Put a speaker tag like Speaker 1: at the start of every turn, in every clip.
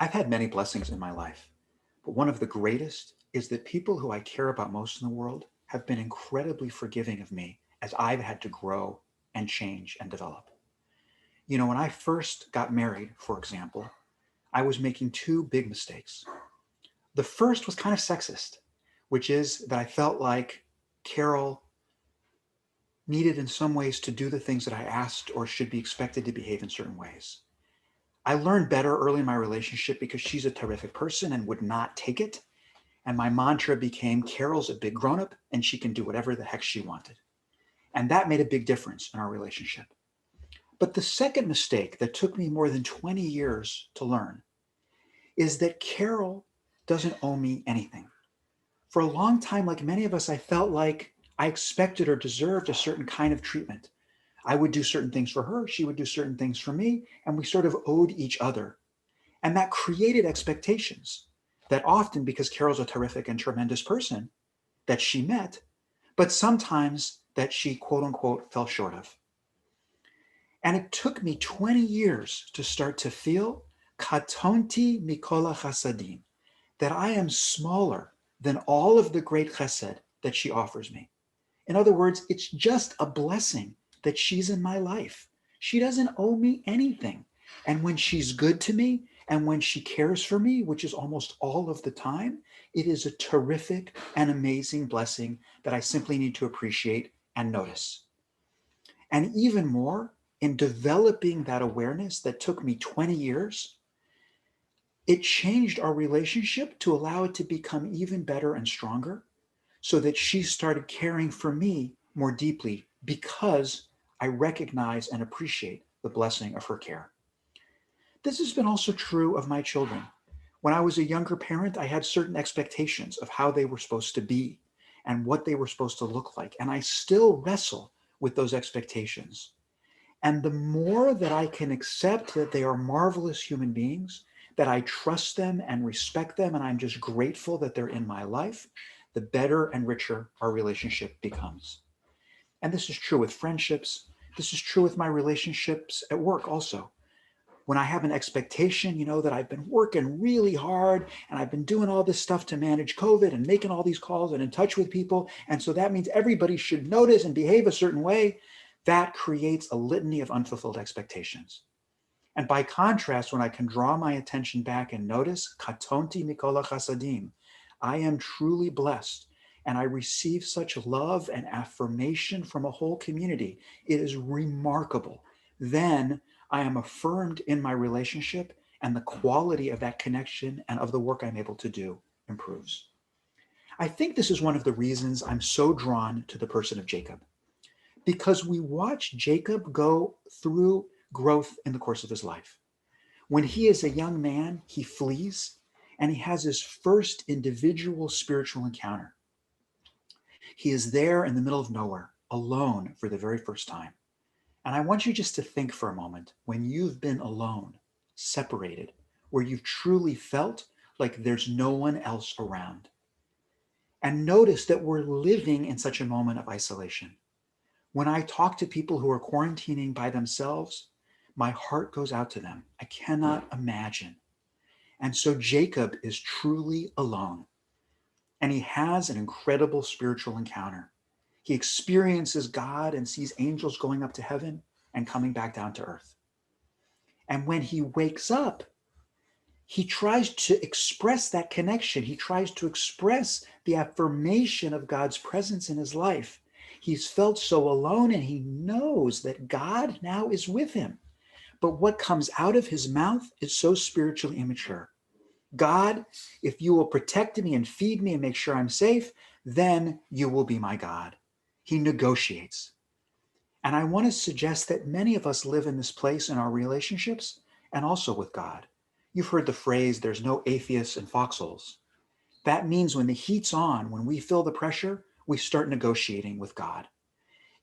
Speaker 1: I've had many blessings in my life, but one of the greatest is that people who I care about most in the world have been incredibly forgiving of me as I've had to grow and change and develop. When I first got married, for example, I was making two big mistakes. The first was kind of sexist, which is that I felt like Carol needed in some ways to do the things that I asked or should be expected to behave in certain ways. I learned better early in my relationship because she's a terrific person and would not take it. And my mantra became Carol's a big grown up and she can do whatever the heck she wanted. And that made a big difference in our relationship. But the second mistake that took me more than 20 years to learn is that Carol doesn't owe me anything. For a long time, like many of us, I felt like I expected or deserved a certain kind of treatment. I would do certain things for her, she would do certain things for me, and we sort of owed each other. And that created expectations that often, because Carol's a terrific and tremendous person, that she met, but sometimes that she quote unquote fell short of. And it took me 20 years to start to feel katonti mikola chasadim, that I am smaller than all of the great chesed that she offers me. In other words, it's just a blessing that she's in my life. She doesn't owe me anything. And when she's good to me and when she cares for me, which is almost all of the time, it is a terrific and amazing blessing that I simply need to appreciate and notice. And even more, in developing that awareness that took me 20 years, it changed our relationship to allow it to become even better and stronger so that she started caring for me more deeply because I recognize and appreciate the blessing of her care. This has been also true of my children. When I was a younger parent, I had certain expectations of how they were supposed to be and what they were supposed to look like. And I still wrestle with those expectations. And the more that I can accept that they are marvelous human beings, that I trust them and respect them, and I'm just grateful that they're in my life, the better and richer our relationship becomes. And this is true with friendships. This is true with my relationships at work also. When I have an expectation, that I've been working really hard and I've been doing all this stuff to manage COVID and making all these calls and in touch with people. And so that means everybody should notice and behave a certain way. That creates a litany of unfulfilled expectations. And by contrast, when I can draw my attention back and notice, katonti mikola chasadim, I am truly blessed and I receive such love and affirmation from a whole community. It is remarkable. Then I am affirmed in my relationship and the quality of that connection and of the work I'm able to do improves. I think this is one of the reasons I'm so drawn to the person of Jacob, because we watch Jacob go through growth in the course of his life. When he is a young man, he flees and he has his first individual spiritual encounter. He is there in the middle of nowhere, alone for the very first time. And I want you just to think for a moment when you've been alone, separated, where you've truly felt like there's no one else around. And notice that we're living in such a moment of isolation. When I talk to people who are quarantining by themselves, my heart goes out to them. I cannot imagine. And so Jacob is truly alone. And he has an incredible spiritual encounter. He experiences God and sees angels going up to heaven and coming back down to earth. And when he wakes up, he tries to express that connection. He tries to express the affirmation of God's presence in his life. He's felt so alone and he knows that God now is with him. But what comes out of his mouth is so spiritually immature. God, if you will protect me and feed me and make sure I'm safe, then you will be my God. He negotiates. And I want to suggest that many of us live in this place in our relationships and also with God. You've heard the phrase, there's no atheists in foxholes. That means when the heat's on, when we feel the pressure, we start negotiating with God.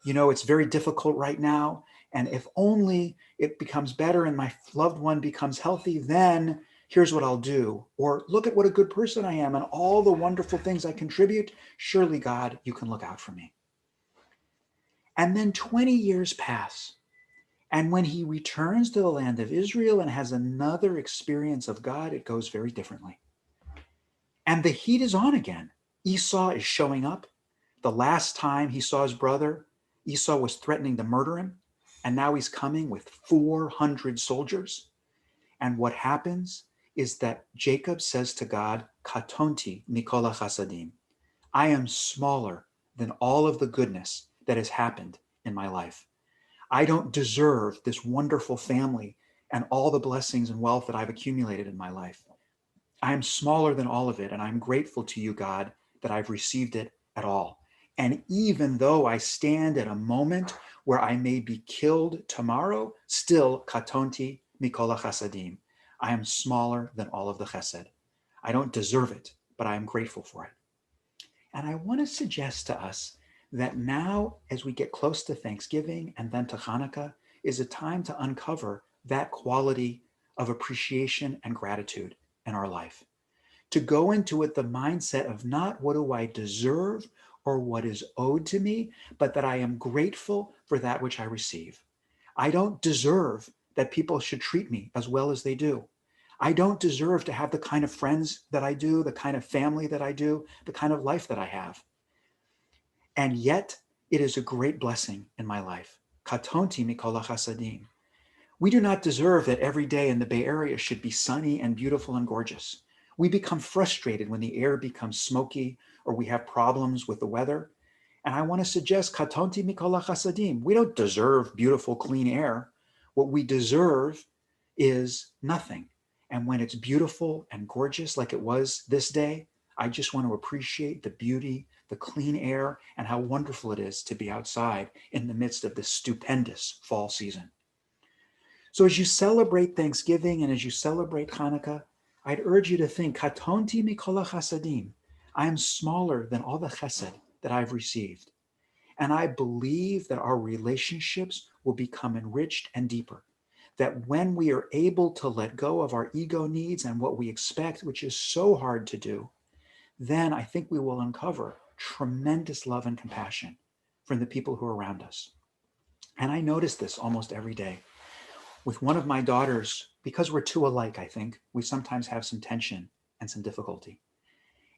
Speaker 1: It's very difficult right now. And if only it becomes better and my loved one becomes healthy, then here's what I'll do. Or look at what a good person I am and all the wonderful things I contribute. Surely, God, you can look out for me. And then 20 years pass. And when he returns to the land of Israel and has another experience of God, it goes very differently. And the heat is on again. Esau is showing up. The last time he saw his brother, Esau was threatening to murder him. And now he's coming with 400 soldiers. And what happens is that Jacob says to God, Katonti mikola chasadim. I am smaller than all of the goodness that has happened in my life. I don't deserve this wonderful family and all the blessings and wealth that I've accumulated in my life. I am smaller than all of it, and I'm grateful to you, God, that I've received it at all. And even though I stand at a moment where I may be killed tomorrow, still katonti mikola chasadim. I am smaller than all of the chesed. I don't deserve it, but I am grateful for it. And I want to suggest to us that now, as we get close to Thanksgiving and then to Hanukkah, is a time to uncover that quality of appreciation and gratitude in our life. To go into it the mindset of not what do I deserve or what is owed to me, but that I am grateful for that which I receive. I don't deserve that people should treat me as well as they do. I don't deserve to have the kind of friends that I do, the kind of family that I do, the kind of life that I have. And yet, it is a great blessing in my life. Katonti mikola chasadim. We do not deserve that every day in the Bay Area should be sunny and beautiful and gorgeous. We become frustrated when the air becomes smoky or we have problems with the weather. And I want to suggest, katonti mikola chasadim. We don't deserve beautiful, clean air. What we deserve is nothing. And when it's beautiful and gorgeous like it was this day, I just want to appreciate the beauty, the clean air, and how wonderful it is to be outside in the midst of this stupendous fall season. So as you celebrate Thanksgiving and as you celebrate Hanukkah, I'd urge you to think, Katonti mikola chasadim. I am smaller than all the chesed that I've received. And I believe that our relationships will become enriched and deeper. That when we are able to let go of our ego needs and what we expect, which is so hard to do, then I think we will uncover tremendous love and compassion from the people who are around us. And I notice this almost every day. With one of my daughters, because we're too alike, I think, we sometimes have some tension and some difficulty.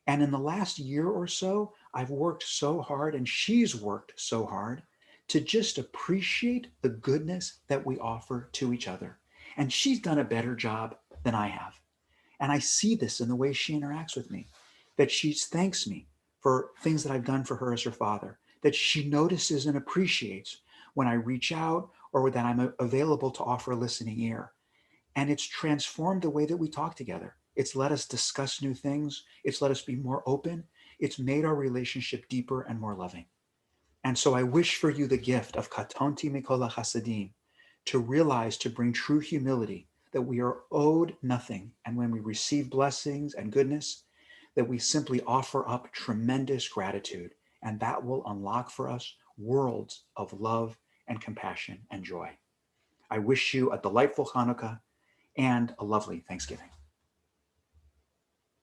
Speaker 1: And in the last year or so, I've worked so hard, and she's worked so hard to just appreciate the goodness that we offer to each other. And she's done a better job than I have. And I see this in the way she interacts with me, that she thanks me for things that I've done for her as her father, that she notices and appreciates when I reach out or that I'm available to offer a listening ear. And it's transformed the way that we talk together. It's let us discuss new things. It's let us be more open. It's made our relationship deeper and more loving. And so I wish for you the gift of katonti mikola chasadim, to realize, to bring true humility, that we are owed nothing. And when we receive blessings and goodness, that we simply offer up tremendous gratitude. And that will unlock for us worlds of love and compassion and joy. I wish you a delightful Hanukkah and a lovely Thanksgiving.